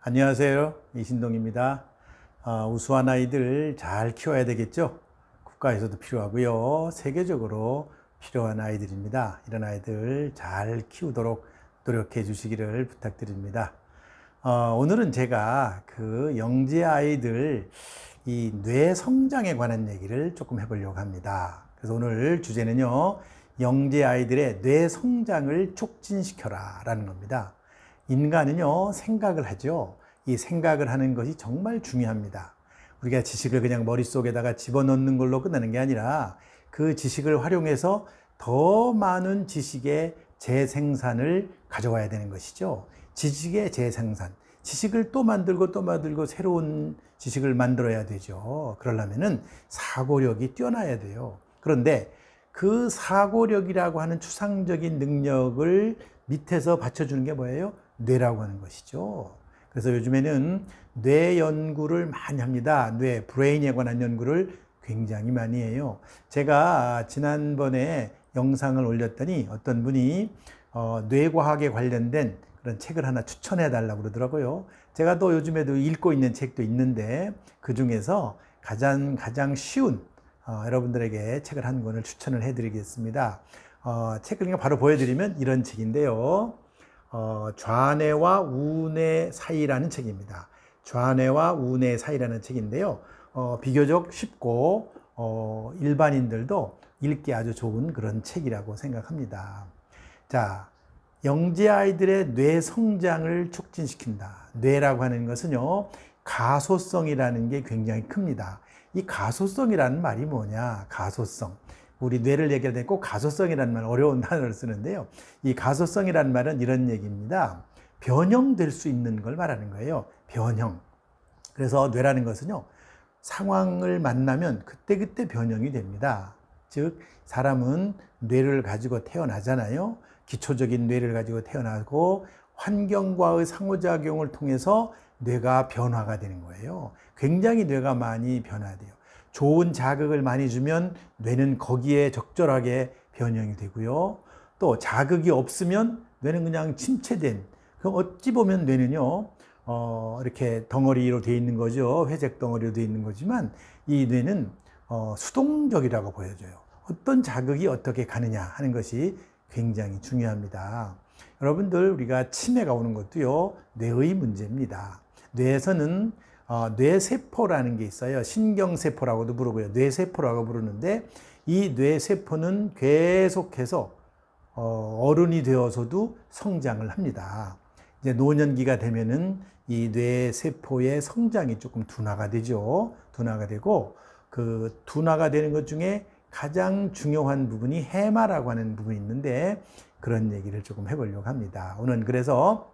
안녕하세요. 이신동입니다. 우수한 아이들 잘 키워야 되겠죠? 국가에서도 필요하고요. 세계적으로 필요한 아이들입니다. 이런 아이들 잘 키우도록 노력해 주시기를 부탁드립니다. 오늘은 제가 그 영재 아이들 이 뇌 성장에 관한 얘기를 조금 해보려고 합니다. 그래서 오늘 주제는요, 영재 아이들의 뇌 성장을 촉진시켜라 라는 겁니다. 인간은요, 생각을 하죠. 이 생각을 하는 것이 정말 중요합니다. 우리가 지식을 그냥 머릿속에다가 집어넣는 걸로 끝나는 게 아니라 그 지식을 활용해서 더 많은 지식의 재생산을 가져와야 되는 것이죠. 지식의 재생산. 지식을 또 만들고 새로운 지식을 만들어야 되죠. 그러려면은 사고력이 뛰어나야 돼요. 그런데 그 사고력이라고 하는 추상적인 능력을 밑에서 받쳐주는 게 뭐예요? 뇌라고 하는 것이죠. 그래서 요즘에는 뇌 연구를 많이 합니다. 뇌, 브레인에 관한 연구를 굉장히 많이 해요. 제가 지난번에 영상을 올렸더니 어떤 분이 뇌과학에 관련된 그런 책을 하나 추천해 달라고 그러더라고요. 제가 또 요즘에도 읽고 있는 책도 있는데 그 중에서 가장 쉬운 여러분들에게 책을 한 권을 추천을 해드리겠습니다. 책을 그냥 바로 보여드리면 이런 책인데요. 좌뇌와 우뇌 사이라는 책입니다. 좌뇌와 우뇌 사이라는 책인데요. 비교적 쉽고 일반인들도 읽기 아주 좋은 그런 책이라고 생각합니다. 자, 영재 아이들의 뇌 성장을 촉진시킨다. 뇌라고 하는 것은요, 가소성이라는 게 굉장히 큽니다. 이 가소성이라는 말이 뭐냐? 가소성. 우리 뇌를 얘기할 때 꼭 가소성이라는 말, 어려운 단어를 쓰는데요. 이 가소성이라는 말은 이런 얘기입니다. 변형될 수 있는 걸 말하는 거예요. 변형. 그래서 뇌라는 것은요, 상황을 만나면 그때그때 변형이 됩니다. 즉, 사람은 뇌를 가지고 태어나잖아요. 기초적인 뇌를 가지고 태어나고 환경과의 상호작용을 통해서 뇌가 변화가 되는 거예요. 굉장히 뇌가 많이 변화돼요. 좋은 자극을 많이 주면 뇌는 거기에 적절하게 변형이 되고요. 또 자극이 없으면 뇌는 그냥 침체된, 그럼 어찌 보면 뇌는요, 이렇게 덩어리로 되어 있는 거죠. 회색 덩어리로 되어 있는 거지만 이 뇌는 수동적이라고 보여져요. 어떤 자극이 어떻게 가느냐 하는 것이 굉장히 중요합니다. 여러분들, 우리가 치매가 오는 것도요, 뇌의 문제입니다. 뇌에서는 뇌세포라는 게 있어요. 신경세포라고도 부르고요. 뇌세포라고 부르는데 이 뇌세포는 계속해서 어른이 되어서도 성장을 합니다. 이제 노년기가 되면은 이 뇌세포의 성장이 조금 둔화가 되죠. 둔화가 되고 그 둔화가 되는 것 중에 가장 중요한 부분이 해마라고 하는 부분이 있는데 그런 얘기를 조금 해보려고 합니다. 오늘 그래서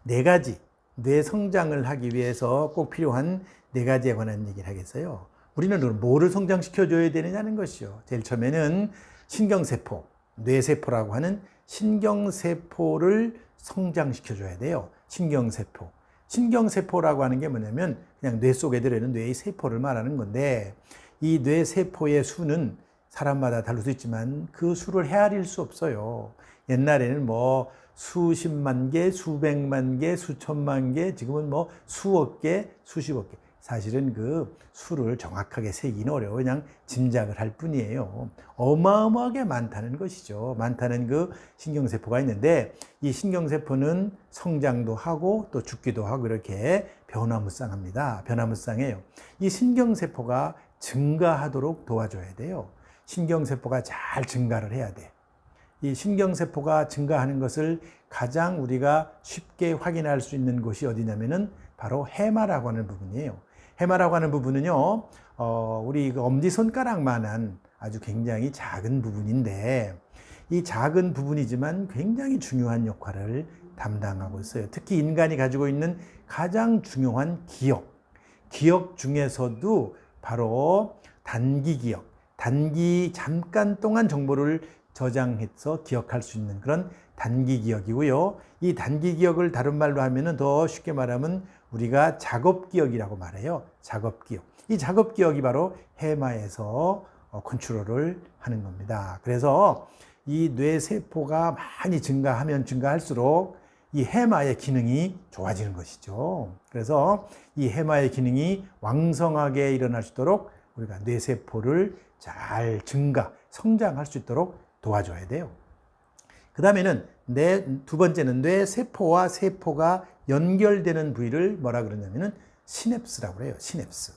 네 가지 뇌 성장을 하기 위해서 꼭 필요한 네 가지에 관한 얘기를 하겠어요. 우리는 뭐를 성장시켜줘야 되느냐는 것이요. 제일 처음에는 신경세포, 뇌세포라고 하는 신경세포를 성장시켜줘야 돼요. 신경세포. 신경세포라고 하는 게 뭐냐면 그냥 뇌 속에 들어있는 뇌의 세포를 말하는 건데 이 뇌세포의 수는 사람마다 다를 수 있지만 그 수를 헤아릴 수 없어요. 옛날에는 뭐 수십만 개, 수백만 개, 수천만 개, 지금은 뭐 수억 개, 수십억 개. 사실은 그 수를 정확하게 세기는 어려워. 그냥 짐작을 할 뿐이에요. 어마어마하게 많다는 것이죠. 많다는 그 신경세포가 있는데 이 신경세포는 성장도 하고 또 죽기도 하고 이렇게 변화무쌍합니다. 변화무쌍해요. 이 신경세포가 증가하도록 도와줘야 돼요. 신경세포가 잘 증가를 해야 돼. 이 신경세포가 증가하는 것을 가장 우리가 쉽게 확인할 수 있는 곳이 어디냐면은 바로 해마라고 하는 부분이에요. 해마라고 하는 부분은요, 우리 엄지손가락만한 아주 굉장히 작은 부분인데 이 작은 부분이지만 굉장히 중요한 역할을 담당하고 있어요. 특히 인간이 가지고 있는 가장 중요한 기억 중에서도 바로 단기 기억, 잠깐 동안 정보를 저장해서 기억할 수 있는 그런 단기 기억이고요. 이 단기 기억을 다른 말로 하면은 더 쉽게 말하면 우리가 작업 기억이라고 말해요. 작업 기억. 이 작업 기억이 바로 해마에서 컨트롤을 하는 겁니다. 그래서 이 뇌세포가 많이 증가하면 증가할수록 이 해마의 기능이 좋아지는 것이죠. 그래서 이 해마의 기능이 왕성하게 일어날 수 있도록 우리가 뇌세포를 잘 성장할 수 있도록 도와줘야 돼요. 그 다음에는 두 번째는 뇌세포와 세포가 연결되는 부위를 뭐라 그러냐면은 시냅스라고 그래요. 시냅스.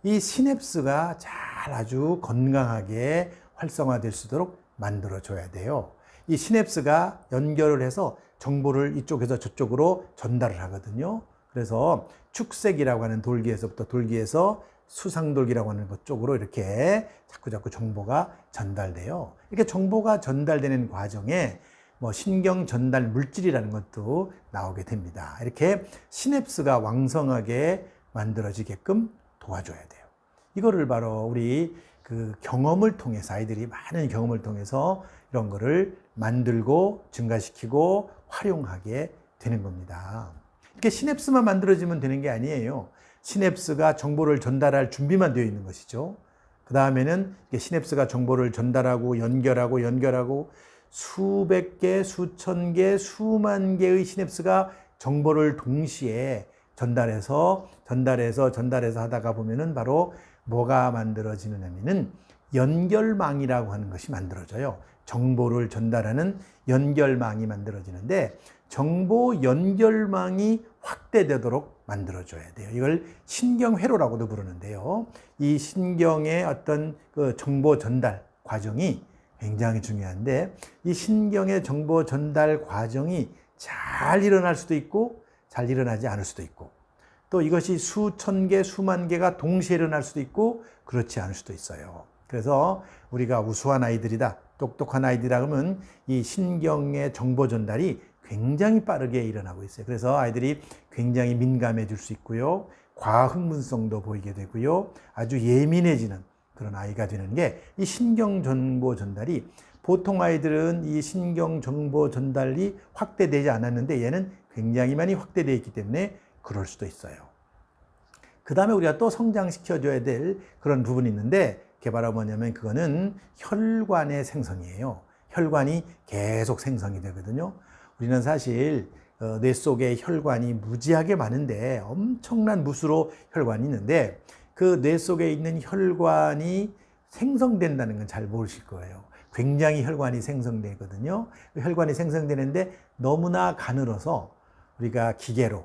이 시냅스가 잘 아주 건강하게 활성화될 수 있도록 만들어줘야 돼요. 이 시냅스가 연결을 해서 정보를 이쪽에서 저쪽으로 전달을 하거든요. 그래서 축색이라고 하는 돌기에서 수상돌기라고 하는 것 쪽으로 이렇게 자꾸 정보가 전달돼요. 이렇게 정보가 전달되는 과정에 신경 전달 물질이라는 것도 나오게 됩니다. 이렇게 시냅스가 왕성하게 만들어지게끔 도와줘야 돼요. 이거를 바로 우리 경험을 통해서, 아이들이 많은 경험을 통해서 이런 거를 만들고 증가시키고 활용하게 되는 겁니다. 이렇게 시냅스만 만들어지면 되는 게 아니에요. 시냅스가 정보를 전달할 준비만 되어 있는 것이죠. 그 다음에는 시냅스가 정보를 전달하고 연결하고 수백 개, 수천 개, 수만 개의 시냅스가 정보를 동시에 전달해서 하다가 보면은 바로 뭐가 만들어지느냐면은 연결망이라고 하는 것이 만들어져요. 정보를 전달하는 연결망이 만들어지는데 정보 연결망이 확대되도록 만들어줘야 돼요. 이걸 신경회로라고도 부르는데요. 이 신경의 어떤 정보 전달 과정이 굉장히 중요한데 이 신경의 정보 전달 과정이 잘 일어날 수도 있고 잘 일어나지 않을 수도 있고 또 이것이 수천 개, 수만 개가 동시에 일어날 수도 있고 그렇지 않을 수도 있어요. 그래서 우리가 우수한 아이들이다, 똑똑한 아이들이라 그러면 이 신경의 정보 전달이 굉장히 빠르게 일어나고 있어요. 그래서 아이들이 굉장히 민감해질 수 있고요. 과흥분성도 보이게 되고요. 아주 예민해지는 그런 아이가 되는 게 이 신경 정보 전달이 보통 아이들은 이 신경 정보 전달이 확대되지 않았는데 얘는 굉장히 많이 확대되어 있기 때문에 그럴 수도 있어요. 그 다음에 우리가 또 성장시켜줘야 될 그런 부분이 있는데 그게 바로 뭐냐면 그거는 혈관의 생성이에요. 혈관이 계속 생성이 되거든요. 우리는 사실 뇌 속에 혈관이 무지하게 많은데 엄청난 무수로 혈관이 있는데 그 뇌 속에 있는 혈관이 생성된다는 건 잘 모르실 거예요. 굉장히 혈관이 생성되거든요. 혈관이 생성되는데 너무나 가늘어서 우리가 기계로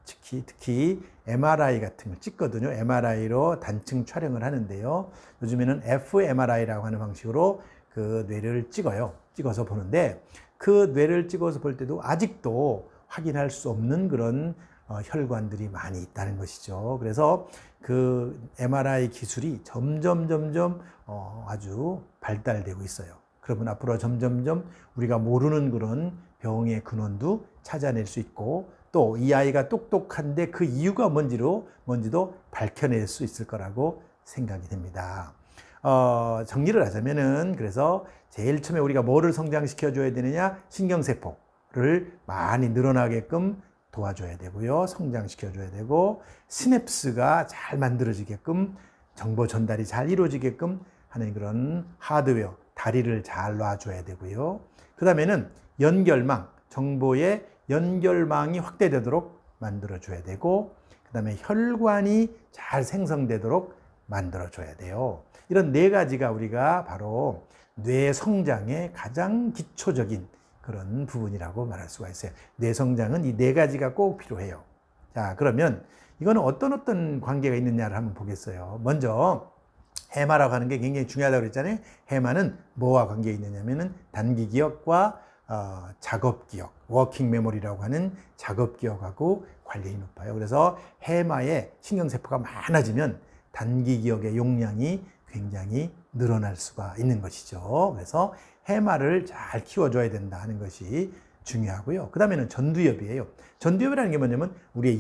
특히 MRI 같은 걸 찍거든요. MRI로 단층 촬영을 하는데요. 요즘에는 fMRI라고 하는 방식으로 그 뇌를 찍어서 보는데 그 뇌를 찍어서 볼 때도 아직도 확인할 수 없는 그런 혈관들이 많이 있다는 것이죠. 그래서 그 MRI 기술이 점점 아주 발달되고 있어요. 그러면 앞으로 점점 우리가 모르는 그런 병의 근원도 찾아낼 수 있고 또 이 아이가 똑똑한데 그 이유가 뭔지도 밝혀낼 수 있을 거라고 생각이 됩니다. 정리를 하자면은 그래서 제일 처음에 우리가 뭐를 성장시켜 줘야 되느냐? 신경세포를 많이 늘어나게끔 도와줘야 되고요. 성장시켜 줘야 되고 시냅스가 잘 만들어지게끔 정보 전달이 잘 이루어지게끔 하는 그런 하드웨어, 다리를 잘 놔줘야 되고요. 그 다음에는 연결망, 정보의 연결망이 확대되도록 만들어줘야 되고 그 다음에 혈관이 잘 생성되도록 만들어줘야 돼요. 이런 네 가지가 우리가 바로 뇌 성장의 가장 기초적인 그런 부분이라고 말할 수가 있어요. 뇌 성장은 이 네 가지가 꼭 필요해요. 자, 그러면 이거는 어떤 관계가 있느냐를 한번 보겠어요. 먼저 해마라고 하는 게 굉장히 중요하다고 그랬잖아요. 해마는 뭐와 관계 있느냐면은 단기 기억과 작업 기억, 워킹 메모리라고 하는 작업 기억하고 관련이 높아요. 그래서 해마에 신경세포가 많아지면 단기 기억의 용량이 굉장히 늘어날 수가 있는 것이죠. 그래서 해마를 잘 키워줘야 된다 하는 것이 중요하고요. 그 다음에는 전두엽이에요. 전두엽이라는 게 뭐냐면 우리의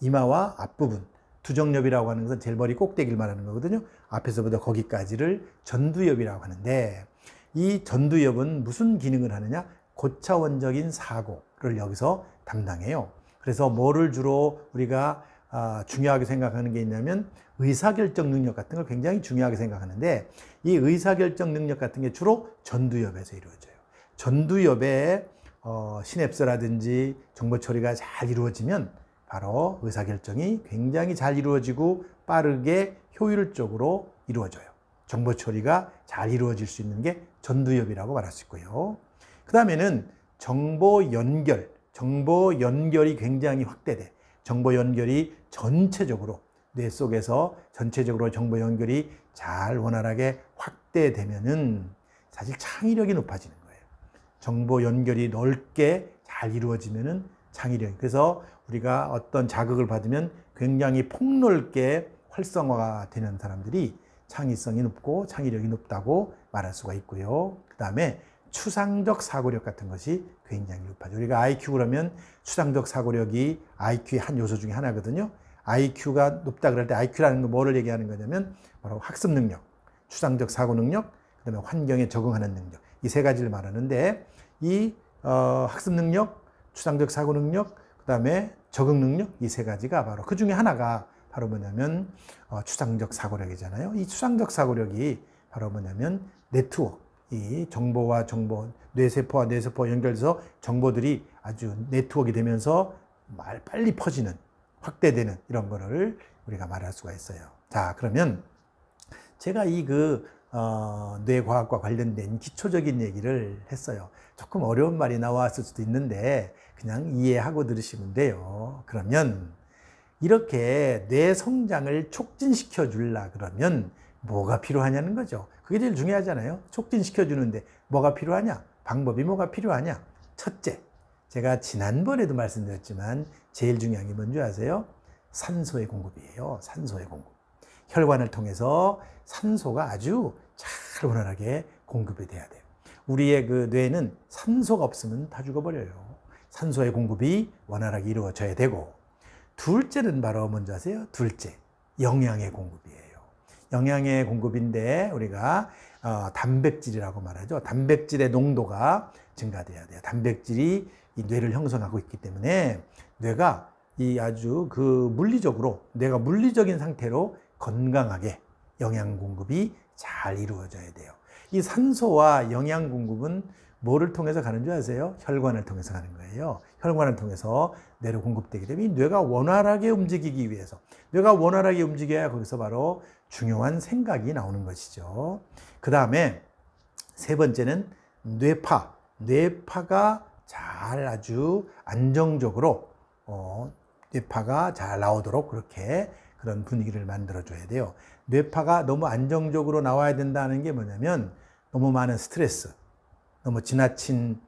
이마와 앞부분, 두정엽이라고 하는 것은 제일 머리 꼭대기를 말하는 거거든요. 앞에서부터 거기까지를 전두엽이라고 하는데 이 전두엽은 무슨 기능을 하느냐? 고차원적인 사고를 여기서 담당해요. 그래서 뭐를 주로 우리가 중요하게 생각하는 게 있냐면 의사결정 능력 같은 걸 굉장히 중요하게 생각하는데 이 의사결정 능력 같은 게 주로 전두엽에서 이루어져요. 전두엽에 시냅스라든지 정보 처리가 잘 이루어지면 바로 의사결정이 굉장히 잘 이루어지고 빠르게 효율적으로 이루어져요. 정보 처리가 잘 이루어질 수 있는 게 전두엽이라고 말할 수 있고요. 그 다음에는 정보 연결이 굉장히 확대돼. 정보 연결이 전체적으로 뇌 속에서 전체적으로 정보 연결이 잘 원활하게 확대되면은 사실 창의력이 높아지는 거예요. 정보 연결이 넓게 잘 이루어지면은 창의력. 그래서 우리가 어떤 자극을 받으면 굉장히 폭넓게 활성화가 되는 사람들이 창의성이 높고 창의력이 높다고 말할 수가 있고요. 그 다음에 추상적 사고력 같은 것이 굉장히 높아져. 우리가 IQ 그러면 추상적 사고력이 IQ의 한 요소 중에 하나거든요. IQ가 높다 그럴 때 IQ라는 건 뭐를 얘기하는 거냐면 바로 학습 능력, 추상적 사고 능력, 그 다음에 환경에 적응하는 능력. 이 세 가지를 말하는데 이 학습 능력, 추상적 사고 능력, 그 다음에 적응 능력, 이 세 가지가 바로 그 중에 하나가 바로 뭐냐면 추상적 사고력이잖아요. 이 추상적 사고력이 바로 뭐냐면 네트워크, 이 정보와 정보, 뇌세포와 뇌세포 연결돼서 정보들이 아주 네트워크가 되면서 빨리 퍼지는, 확대되는 이런 거를 우리가 말할 수가 있어요. 자, 그러면 제가 뇌과학과 관련된 기초적인 얘기를 했어요. 조금 어려운 말이 나왔을 수도 있는데 그냥 이해하고 들으시면 돼요. 그러면 이렇게 뇌 성장을 촉진시켜 주려 그러면 뭐가 필요하냐는 거죠. 그게 제일 중요하잖아요. 촉진시켜 주는데 뭐가 필요하냐? 방법이 뭐가 필요하냐? 첫째, 제가 지난번에도 말씀드렸지만 제일 중요한 게 뭔지 아세요? 산소의 공급이에요. 산소의 공급. 혈관을 통해서 산소가 아주 잘 원활하게 공급이 돼야 돼요. 우리의 그 뇌는 산소가 없으면 다 죽어버려요. 산소의 공급이 원활하게 이루어져야 되고, 둘째는 바로 뭔지 아세요? 둘째, 영양의 공급이에요. 영양의 공급인데 우리가 단백질이라고 말하죠. 단백질의 농도가 증가돼야 돼요. 단백질이 이 뇌를 형성하고 있기 때문에 뇌가 이 아주 물리적으로 뇌가 물리적인 상태로 건강하게 영양 공급이 잘 이루어져야 돼요. 이 산소와 영양 공급은 뭐를 통해서 가는 줄 아세요? 혈관을 통해서 가는 거예요. 혈관을 통해서 뇌로 공급되기 때문에 뇌가 원활하게 움직이기 위해서, 뇌가 원활하게 움직여야 거기서 바로 중요한 생각이 나오는 것이죠. 그 다음에 세 번째는 뇌파. 뇌파가 잘 아주 안정적으로 뇌파가 잘 나오도록 그렇게 그런 분위기를 만들어줘야 돼요. 뇌파가 너무 안정적으로 나와야 된다는 게 뭐냐면 너무 많은 스트레스, 너무 지나친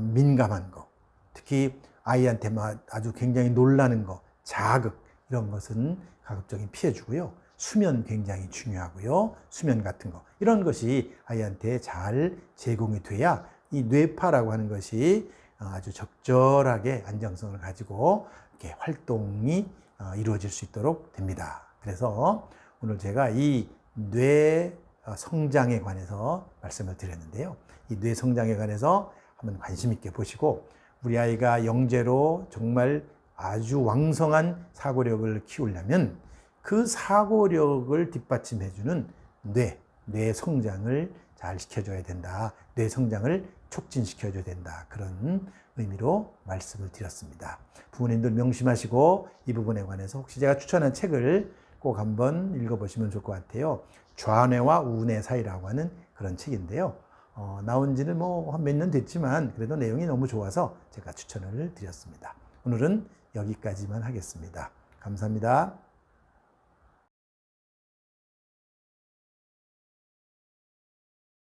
민감한 거, 특히 아이한테 아주 굉장히 놀라는 거, 자극 이런 것은 가급적이 피해주고요. 수면 굉장히 중요하고요. 수면 같은 거 이런 것이 아이한테 잘 제공이 돼야 이 뇌파라고 하는 것이 아주 적절하게 안정성을 가지고 이렇게 활동이 이루어질 수 있도록 됩니다. 그래서 오늘 제가 이 뇌 성장에 관해서 말씀을 드렸는데요. 이 뇌 성장에 관해서 한번 관심 있게 보시고 우리 아이가 영재로 정말 아주 왕성한 사고력을 키우려면 그 사고력을 뒷받침해주는 뇌 성장을 잘 시켜줘야 된다. 뇌 성장을 촉진시켜줘야 된다. 그런 의미로 말씀을 드렸습니다. 부모님들 명심하시고 이 부분에 관해서 혹시 제가 추천한 책을 꼭 한번 읽어보시면 좋을 것 같아요. 좌뇌와 우뇌 사이라고 하는 그런 책인데요. 나온 지는 한 몇 년 됐지만 그래도 내용이 너무 좋아서 제가 추천을 드렸습니다. 오늘은 여기까지만 하겠습니다. 감사합니다.